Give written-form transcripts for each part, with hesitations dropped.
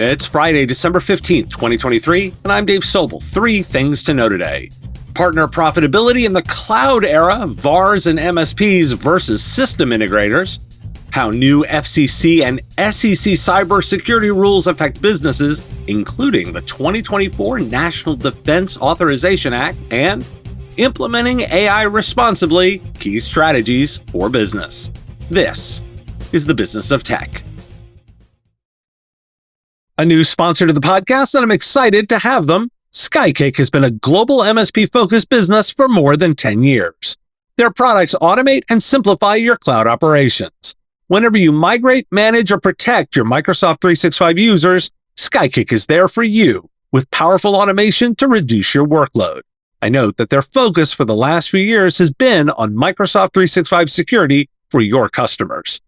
It's Friday, December 15th, 2023, and I'm Dave Sobel. 3 things to know today. Partner profitability in the cloud era, VARs and MSPs versus system integrators. How new FCC and SEC cybersecurity rules affect businesses, including the 2024 National Defense Authorization Act, and implementing AI responsibly, key strategies for business. This is the Business of Tech. A new sponsor to the podcast, and I'm excited to have them. Skycake has been a global MSP-focused business for more than 10 years. Their products automate and simplify your cloud operations. Whenever you migrate, manage, or protect your Microsoft 365 users, Skycake is there for you with powerful automation to reduce your workload. I note that their focus for the last few years has been on Microsoft 365 security for your customers.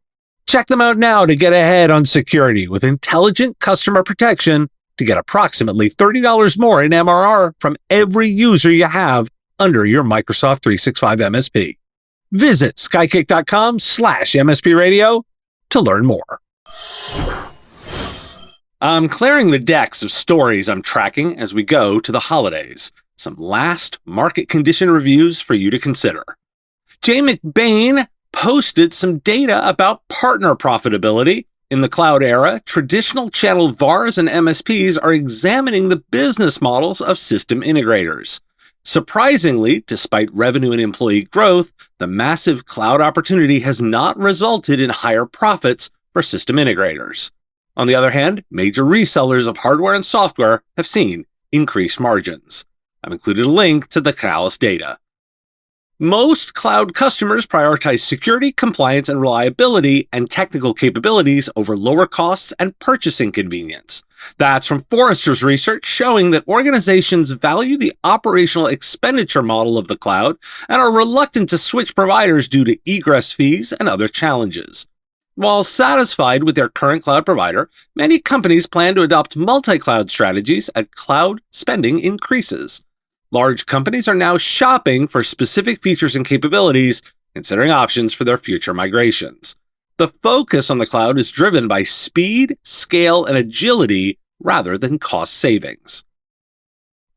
Check them out now to get ahead on security with intelligent customer protection to get approximately $30 more in MRR from every user you have under your Microsoft 365 MSP. Visit skycake.com/MSP radio to learn more. I'm clearing the decks of stories I'm tracking as we go to the holidays. Some last market condition reviews for you to consider. Jay McBain posted some data about partner profitability. In the cloud era, traditional channel VARs and MSPs are examining the business models of system integrators. Surprisingly, despite revenue and employee growth, the massive cloud opportunity has not resulted in higher profits for system integrators. On the other hand, major resellers of hardware and software have seen increased margins. I've included a link to the Canalys data. Most cloud customers prioritize security, compliance, and reliability and technical capabilities over lower costs and purchasing convenience. That's from Forrester's research showing that organizations value the operational expenditure model of the cloud and are reluctant to switch providers due to egress fees and other challenges. While satisfied with their current cloud provider, many companies plan to adopt multi-cloud strategies as cloud spending increases. Large companies are now shopping for specific features and capabilities, considering options for their future migrations. The focus on the cloud is driven by speed, scale, and agility rather than cost savings.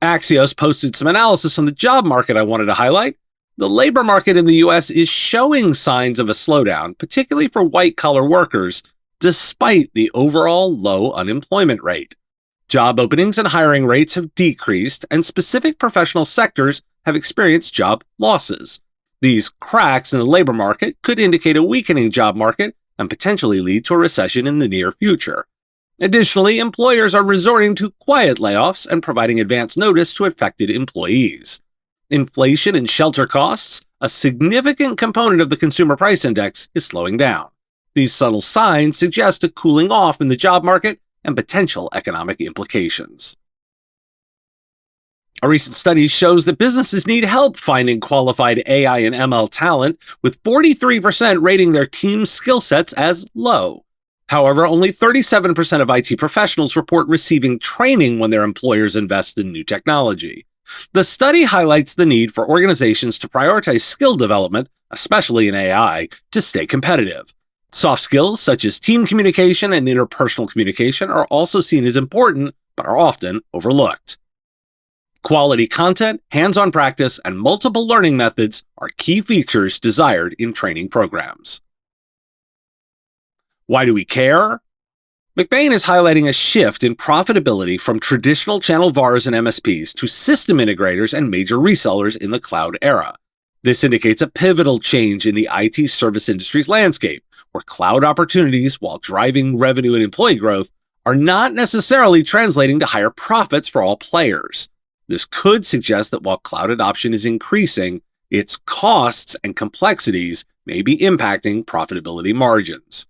Axios posted some analysis on the job market I wanted to highlight. The labor market in the US is showing signs of a slowdown, particularly for white-collar workers, despite the overall low unemployment rate. Job openings and hiring rates have decreased, and specific professional sectors have experienced job losses. These cracks in the labor market could indicate a weakening job market and potentially lead to a recession in the near future. Additionally, employers are resorting to quiet layoffs and providing advance notice to affected employees. Inflation and shelter costs, a significant component of the consumer price index, is slowing down. These subtle signs suggest a cooling off in the job market and potential economic implications. A recent study shows that businesses need help finding qualified AI and ML talent, with 43% rating their team's skill sets as low. However, only 37% of IT professionals report receiving training when their employers invest in new technology. The study highlights the need for organizations to prioritize skill development, especially in AI, to stay competitive. Soft skills such as team communication and interpersonal communication are also seen as important, but are often overlooked. Quality content, hands-on practice, and multiple learning methods are key features desired in training programs. Why do we care? McBain is highlighting a shift in profitability from traditional channel VARs and MSPs to system integrators and major resellers in the cloud era. This indicates a pivotal change in the IT service industry's landscape, where cloud opportunities, while driving revenue and employee growth, are not necessarily translating to higher profits for all players. This could suggest that while cloud adoption is increasing, its costs and complexities may be impacting profitability margins.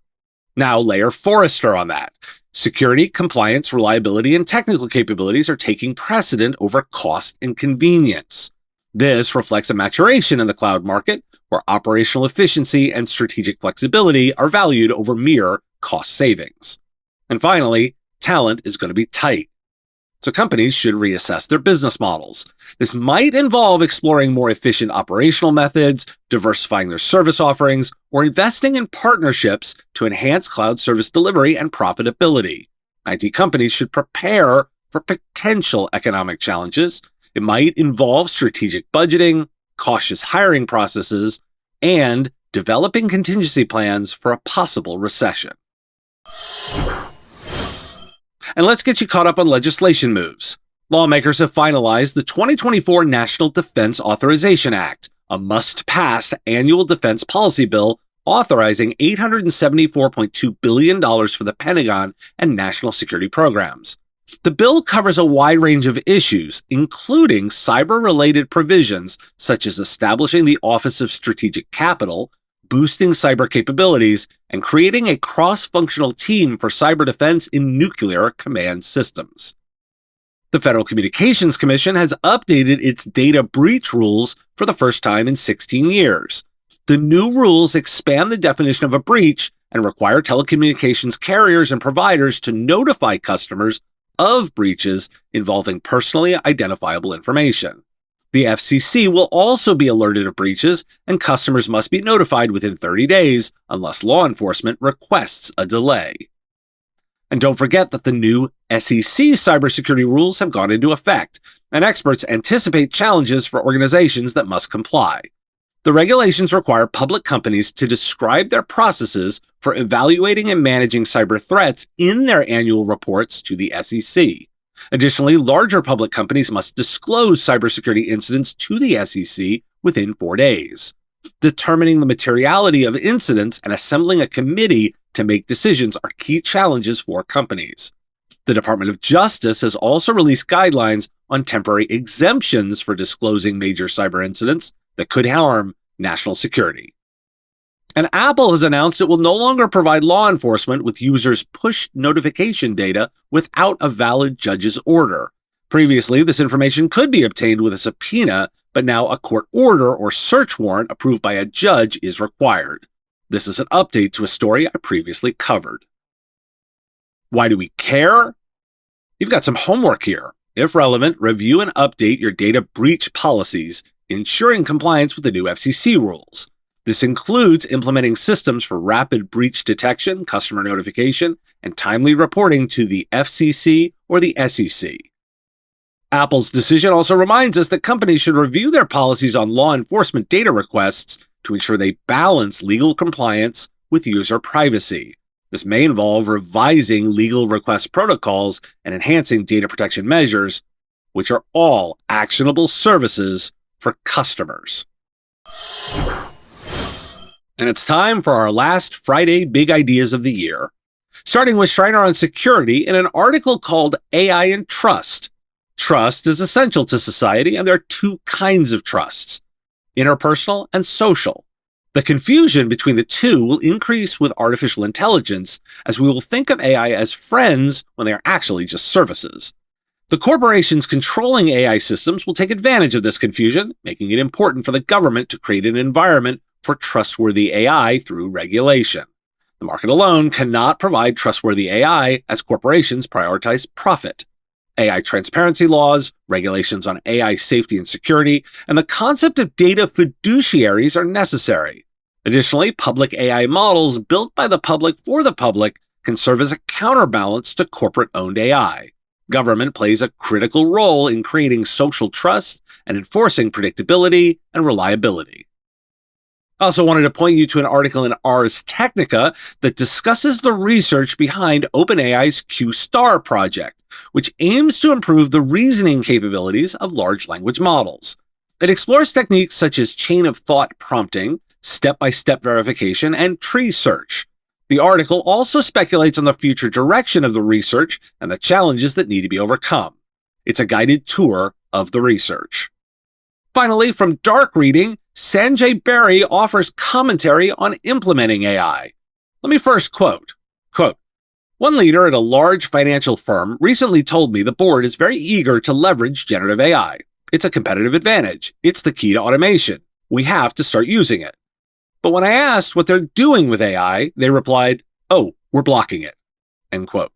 Now layer Forrester on that. Security, compliance, reliability, and technical capabilities are taking precedent over cost and convenience. This reflects a maturation in the cloud market, where operational efficiency and strategic flexibility are valued over mere cost savings. And finally, talent is going to be tight. So companies should reassess their business models. This might involve exploring more efficient operational methods, diversifying their service offerings, or investing in partnerships to enhance cloud service delivery and profitability. IT companies should prepare for potential economic challenges. It might involve strategic budgeting, cautious hiring processes, and developing contingency plans for a possible recession. And let's get you caught up on legislation moves. Lawmakers have finalized the 2024 National Defense Authorization Act, a must-pass annual defense policy bill authorizing $874.2 billion for the Pentagon and national security programs. The bill covers a wide range of issues, including cyber-related provisions such as establishing the Office of Strategic Capital, boosting cyber capabilities, and creating a cross-functional team for cyber defense in nuclear command systems. The Federal Communications Commission has updated its data breach rules for the first time in 16 years. The new rules expand the definition of a breach and require telecommunications carriers and providers to notify customers of breaches involving personally identifiable information. The FCC will also be alerted of breaches, and customers must be notified within 30 days unless law enforcement requests a delay. And don't forget that the new SEC cybersecurity rules have gone into effect, and experts anticipate challenges for organizations that must comply. The regulations require public companies to describe their processes for evaluating and managing cyber threats in their annual reports to the SEC. Additionally, larger public companies must disclose cybersecurity incidents to the SEC within 4 days. Determining the materiality of incidents and assembling a committee to make decisions are key challenges for companies. The Department of Justice has also released guidelines on temporary exemptions for disclosing major cyber incidents that could harm national security. And Apple has announced it will no longer provide law enforcement with users' push notification data without a valid judge's order. Previously, this information could be obtained with a subpoena, but now a court order or search warrant approved by a judge is required. This is an update to a story I previously covered. Why do we care? You've got some homework here. If relevant, review and update your data breach policies, ensuring compliance with the new FCC rules. This includes implementing systems for rapid breach detection, customer notification, and timely reporting to the FCC or the SEC. Apple's decision also reminds us that companies should review their policies on law enforcement data requests to ensure they balance legal compliance with user privacy. This may involve revising legal request protocols and enhancing data protection measures, which are all actionable services for customers. And it's time for our last Friday Big Ideas of the year, starting with Schreiner on security in an article called AI and Trust. Trust is essential to society, and there are two kinds of trusts, interpersonal and social. The confusion between the two will increase with artificial intelligence, as we will think of AI as friends when they are actually just services. The corporations controlling AI systems will take advantage of this confusion, making it important for the government to create an environment for trustworthy AI through regulation. The market alone cannot provide trustworthy AI as corporations prioritize profit. AI transparency laws, regulations on AI safety and security, and the concept of data fiduciaries are necessary. Additionally, public AI models built by the public for the public can serve as a counterbalance to corporate-owned AI. Government plays a critical role in creating social trust and enforcing predictability and reliability. I also wanted to point you to an article in Ars Technica that discusses the research behind OpenAI's Q-Star project, which aims to improve the reasoning capabilities of large language models. It explores techniques such as chain-of-thought prompting, step-by-step verification, and tree search. The article also speculates on the future direction of the research and the challenges that need to be overcome. It's a guided tour of the research. Finally, from Dark Reading, Sanjay Berry offers commentary on implementing AI. Let me first quote, "One leader at a large financial firm recently told me the board is very eager to leverage generative AI. It's a competitive advantage. It's the key to automation. We have to start using it. But when I asked what they're doing with AI, they replied, 'Oh, we're blocking it.'" End quote.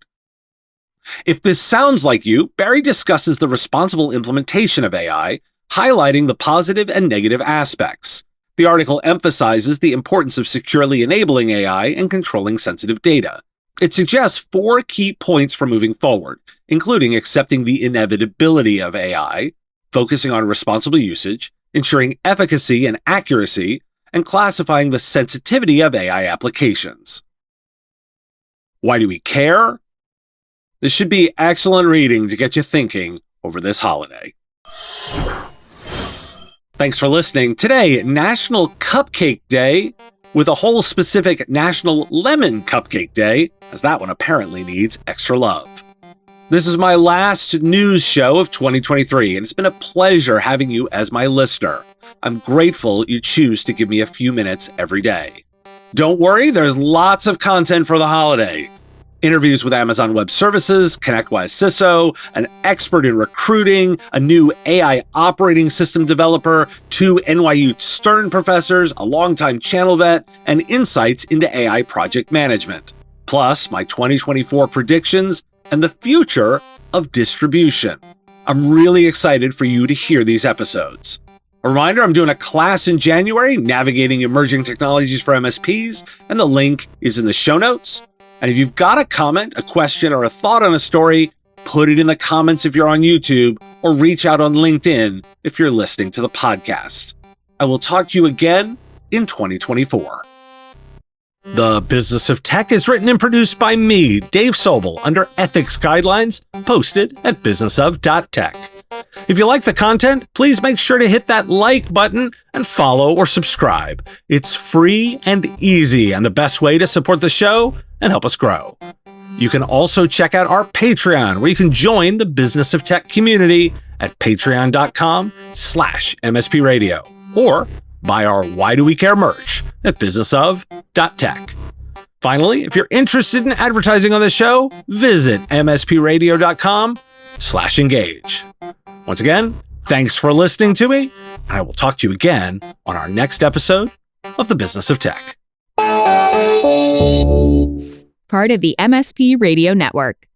If this sounds like you, Barry discusses the responsible implementation of AI, highlighting the positive and negative aspects. The article emphasizes the importance of securely enabling AI and controlling sensitive data. It suggests 4 key points for moving forward, including accepting the inevitability of AI, focusing on responsible usage, ensuring efficacy and accuracy, and classifying the sensitivity of AI applications. Why do we care? This should be excellent reading to get you thinking over this holiday. Thanks for listening. Today, National Cupcake Day, with a whole specific National Lemon Cupcake Day, as that one apparently needs extra love. This is my last news show of 2023, and it's been a pleasure having you as my listener. I'm grateful you choose to give me a few minutes every day. Don't worry, there's lots of content for the holiday. Interviews with Amazon Web Services, ConnectWise CISO, an expert in recruiting, a new AI operating system developer, 2 NYU Stern professors, a longtime channel vet, and insights into AI project management. Plus, my 2024 predictions and the future of distribution. I'm really excited for you to hear these episodes. A reminder, I'm doing a class in January, Navigating Emerging Technologies for MSPs, and the link is in the show notes. And if you've got a comment, a question, or a thought on a story, put it in the comments if you're on YouTube, or reach out on LinkedIn if you're listening to the podcast. I will talk to you again in 2024. The Business of Tech is written and produced by me, Dave Sobel, under ethics guidelines posted at businessof.tech. If you like the content, please make sure to hit that like button and follow or subscribe. It's free and easy and the best way to support the show and help us grow. You can also check out our Patreon, where you can join the Business of Tech community at patreon.com/MSP Radio, or buy our Why Do We Care merch at businessof.tech. Finally, if you're interested in advertising on the show, visit mspradio.com/engage. Once again, thanks for listening to me, and I will talk to you again on our next episode of The Business of Tech. Part of the MSP Radio Network.